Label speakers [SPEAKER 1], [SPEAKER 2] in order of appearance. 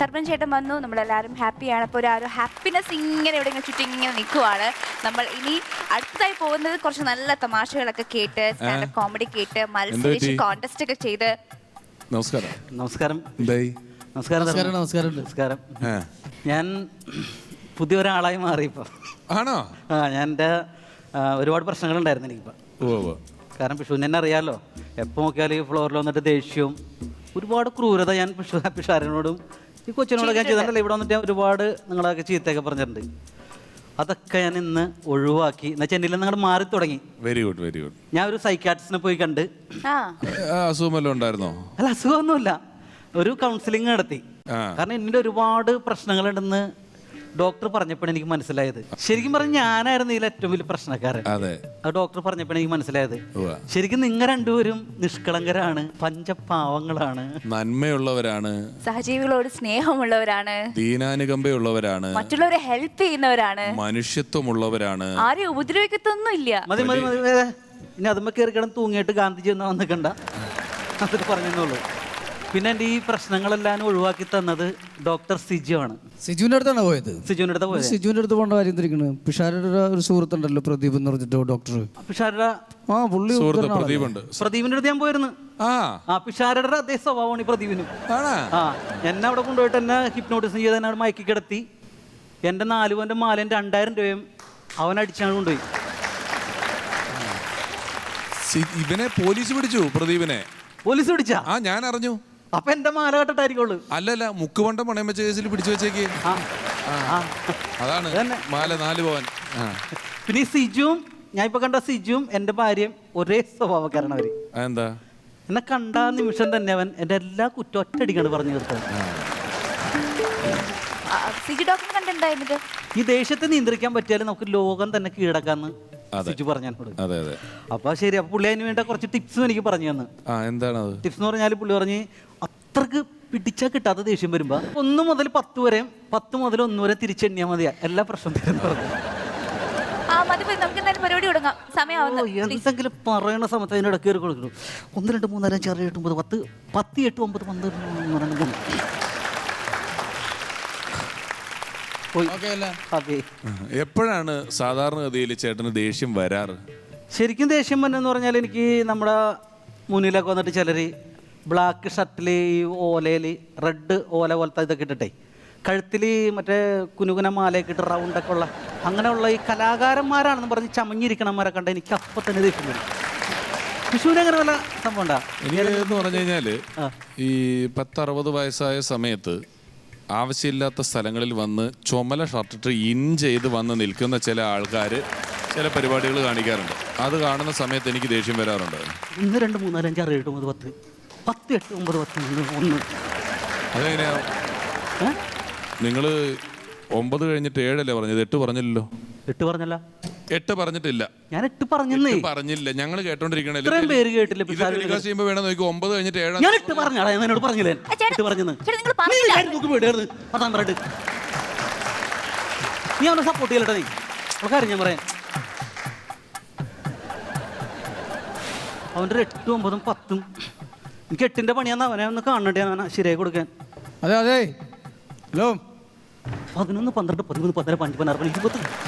[SPEAKER 1] Serpent ചേട്ടൻ വന്നു, നമ്മളെല്ലാവരും ഹാപ്പിയാണ്. അപ്പോൾ ഒരു ഹാപ്പിനെസ് ഇങ്ങനെ ഇവിടെ ഇങ്ങനെ ചുറ്റും ഇങ്ങനെ നിൽക്കുവാണ്. നമ്മൾ ഇനി അടുത്തതായി പോകുന്നത് കുറച്ച് നല്ല തമാശകളൊക്കെ കേട്ട്, സ്റ്റാൻഡപ്പ് കോമഡി കേട്ട്, മത്സരിച്ച് കോൺടെസ്റ്റ് ഒക്കെ ചെയ്ത്.
[SPEAKER 2] നമസ്കാരം.
[SPEAKER 3] നമസ്കാരം.
[SPEAKER 2] നമസ്കാരം.
[SPEAKER 3] നമസ്കാരം. ഞാൻ പുതിയ ഒരാളായി മാറി ഇപ്പോൾ.
[SPEAKER 2] ആണോ?
[SPEAKER 3] ഞാൻ എൻ്റെ ഒരുപാട് പ്രശ്നങ്ങളുണ്ടായിരുന്നു എനിക്കിപ്പോൾ. കാരണം പിഷുവിന് തന്നെ അറിയാമല്ലോ, എപ്പോൾ നോക്കിയാലും ഈ ഫ്ലോറിൽ വന്നിട്ട് ദേഷ്യവും ഒരുപാട് ക്രൂരത ഞാൻ പിഷാരനോടും ഈ കൊച്ചിനോടൊക്കെ ഞാൻ ചെയ്തിട്ടുണ്ടല്ലോ. ഇവിടെ വന്നിട്ട് ഒരുപാട് നിങ്ങളൊക്കെ ചീത്തയൊക്കെ പറഞ്ഞിട്ടുണ്ട്. അതൊക്കെ ഞാൻ ഇന്ന് ഒഴിവാക്കി. എന്നുവെച്ചാൽ എന്നിൽ നിങ്ങളുടെ മാറി തുടങ്ങി.
[SPEAKER 2] Very good, very good.
[SPEAKER 3] ഞാൻ ഒരു സൈക്കാട്രിസ്റ്റിനെ പോയി കണ്ട്.
[SPEAKER 2] അസുഖമല്ലോ ഉണ്ടായിരുന്നോ?
[SPEAKER 3] അല്ല, അസുഖമൊന്നുമില്ല. ഒരു കൗൺസിലിംഗ് നടത്തി. കാരണം എന്നിൻ്റെ ഒരുപാട് പ്രശ്നങ്ങളുണ്ടെന്ന് ഡോക്ടർ പറഞ്ഞപ്പോൾ എനിക്ക് മനസ്സിലായത്. ശരിക്കും പറഞ്ഞാൽ ഞാനായിരുന്നു ഇതിൽ ഏറ്റവും വലിയ പ്രശ്നക്കാരൻ. ആ ഡോക്ടർ പറഞ്ഞപ്പോൾ എനിക്ക് മനസ്സിലായത് ശരിക്കും നിങ്ങൾ രണ്ടുപേരും നിഷ്കളങ്കരാണ്, പഞ്ചപാവങ്ങളാണ്,
[SPEAKER 2] നന്മയുള്ളവരാണ്,
[SPEAKER 1] സഹജീവികളോട് സ്നേഹമുള്ളവരാണ്,
[SPEAKER 2] ദീനാനുകമ്പയുള്ളവരാണ്,
[SPEAKER 1] മറ്റുള്ളവരെ ഹെൽപ്പ് ചെയ്യുന്നവരാണ്,
[SPEAKER 2] മനുഷ്യത്വമുള്ളവരാണ്,
[SPEAKER 1] ആരെയും ഉപദ്രവിക്കത്തൊന്നുമില്ല.
[SPEAKER 3] മതി മതി മതി. ഇനി അതുമ്പോൾ കയറി കിടന്ന് തൂങ്ങിയിട്ട് ഗാന്ധിജി ഒന്നും വന്നിക്കണ്ട, അതൊക്കെ പറഞ്ഞെന്നുള്ളൂ. പിന്നെ എൻ്റെ ഈ പ്രശ്നങ്ങളെല്ലാം ഒഴിവാക്കി തന്നത് ഡോക്ടർ സിജു ആണ്.
[SPEAKER 4] സിജുവിൻ്റെ അടുത്താണ് പോയത്?
[SPEAKER 3] സിജുവിൻ്റെ അടുത്ത് പോയത്.
[SPEAKER 4] സിജുവിൻ്റെ അടുത്ത് പോകേണ്ട കാര്യം തിരിക്കണ്. പിഷാരുടെ ഒരു സുഹൃത്തുണ്ടല്ലോ, പ്രദീപ് എന്ന് പറഞ്ഞിട്ട് ഡോക്ടർ.
[SPEAKER 3] പിഷാരുടെ
[SPEAKER 4] പുള്ളി
[SPEAKER 3] പ്രദീപിന്റെ അടുത്ത് ഞാൻ പോയിരുന്നു. പിഷാരുടെ അതേ സ്വഭാവമാണ് ഈ പ്രദീപിനും. എന്നെ അവിടെ കൊണ്ടുപോയിട്ട് എന്നെ ഹിപ്നോട്ടിസം ചെയ്ത് എന്നെ മയക്കി കിടത്തി. എൻ്റെ 4 പവൻ്റെ മാലയും 2000 രൂപയും അവൻ അടിച്ചാണ് കൊണ്ടുപോയി.
[SPEAKER 2] ഇവനെ പോലീസ് പിടിച്ചു. പ്രദീപിനെ
[SPEAKER 3] പോലീസ് പിടിച്ചാ?
[SPEAKER 2] ഞാൻ അറിഞ്ഞു.
[SPEAKER 3] അപ്പൊ എന്റെ മാല കെട്ടിട്ടായിരിക്കുള്ളൂ.
[SPEAKER 2] അല്ലല്ല, മുക്കുവണ്ട പണയം വെച്ച കേസിൽ പിടിച്ചു വെച്ചേക്ക്. അതാണ് മാല 4 പവൻ.
[SPEAKER 3] പിന്നെ ഈ സിജുവും, ഞാൻ ഇപ്പൊ കണ്ട സിജുവും എന്റെ ഭാര്യയും ഒരേ സ്വഭാവക്കാരാണ്. അവര്
[SPEAKER 2] എന്താ?
[SPEAKER 3] എന്നെ കണ്ട നിമിഷം തന്നെ അവൻ എന്റെ എല്ലാ കുറ്റം ഒറ്റയടിക്കാണ് പറഞ്ഞു തീർത്തത്. ഈ ദേഷ്യത്തെ നിയന്ത്രിക്കാൻ പറ്റിയാലും നമുക്ക് ലോകം തന്നെ കീഴടക്കാന്ന് സിജു പറഞ്ഞോട്. അപ്പൊ ശരി, അപ്പൊ പുള്ളി അതിന് വേണ്ട കുറച്ച് ടിപ്സും എനിക്ക് പറഞ്ഞു തന്നു.
[SPEAKER 2] എന്താണ്
[SPEAKER 3] ടിപ്സ് എന്ന് പറഞ്ഞാൽ പുള്ളി പറഞ്ഞ് അത്രക്ക് പിടിച്ചാൽ കിട്ടാത്ത ദേഷ്യം വരുമ്പോ 1 മുതൽ 10 വരെ, 10 മുതൽ 1 വരെ തിരിച്ചെണ്ണിയാൽ മതിയാ, എല്ലാ പ്രശ്നം തീരുന്നു പറഞ്ഞു. എന്തെങ്കിലും പറയണ സമയത്ത് അതിന്റെ ഇടയ്ക്ക് കയറി കൊടുക്കുന്നു. 1 2 3 4 5 6 7 8 10 10 8 9 12
[SPEAKER 2] എപ്പോഴാണ് സാധാരണഗതിയിൽ ചേട്ടന് ദേഷ്യം വരാറ്?
[SPEAKER 3] ശരിക്കും ദേഷ്യം വന്നെന്ന് പറഞ്ഞാൽ എനിക്ക് നമ്മുടെ മുന്നിലൊക്കെ വന്നിട്ട് ചിലർ ബ്ലാക്ക് ഷർട്ടിൽ ഈ ഓലയിൽ റെഡ് ഓല പോലത്തെ ഇതൊക്കെ ഇട്ടിട്ടേ കഴുത്തിൽ മറ്റേ കുനുകുന മാലയൊക്കെ ഇട്ട് റൗണ്ടൊക്കെ ഉള്ള അങ്ങനെയുള്ള ഈ കലാകാരന്മാരാണെന്ന് പറഞ്ഞ് ചമഞ്ഞിരിക്കണമാരെ കണ്ട എനിക്ക് അപ്പം തന്നെ ദേഷ്യം വരും. വിഷുവിന് അങ്ങനെ വല്ല സംഭവം ഉണ്ടാ?
[SPEAKER 2] എനിക്കെന്ന് പറഞ്ഞു കഴിഞ്ഞാൽ ഈ 10-60 വയസ്സായ സമയത്ത് ആവശ്യമില്ലാത്ത സ്ഥലങ്ങളിൽ വന്ന് ചുമല ഷർട്ടിട്ട് ചെയ്ത് വന്ന് നിൽക്കുന്ന ചില ആൾക്കാർ ചില പരിപാടികൾ കാണിക്കാറുണ്ട്. അത് കാണുന്ന സമയത്ത് എനിക്ക് ദേഷ്യം വരാറുണ്ട്.
[SPEAKER 3] 1 2 3 4 5 6 7 8 10 10 8 9 10 1.
[SPEAKER 2] അതെങ്ങനെയാ? നിങ്ങൾ 9 കഴിഞ്ഞിട്ട് 7 അല്ലേ പറഞ്ഞത്? 8 പറഞ്ഞില്ലല്ലോ.
[SPEAKER 3] 8 പറഞ്ഞല്ല.
[SPEAKER 2] 8 പറഞ്ഞിട്ടില്ല.
[SPEAKER 3] ഞാൻ 8 പറഞ്ഞേ.
[SPEAKER 2] പറഞ്ഞില്ല, ഞങ്ങൾ കേട്ടോണ്ടിരിക്കണേ.
[SPEAKER 3] പേര് കേട്ടില്ല.
[SPEAKER 2] ചെയ്യുമ്പോ വേണം നോക്കി 9 കഴിഞ്ഞിട്ട് 7.
[SPEAKER 3] ഞാൻ 8 പറഞ്ഞാ എന്നോട് പറഞ്ഞില്ലേ? 8 പറഞ്ഞെന്ന് നീ അവനെ സപ്പോർട്ട് ചെയ്യലട്ടെ. നീ കാര്യം ഞാൻ പറയാം, അവൻ്റെ 8 9 10 എനിക്ക് 8ന്റെ പണിയാന്ന് അവനെ ഒന്ന് കാണട്ടെ, അവനെ ശരിയായി കൊടുക്കാൻ.
[SPEAKER 4] അതെ അതെ. ഹലോ
[SPEAKER 3] 11 12 13 14 15 16 20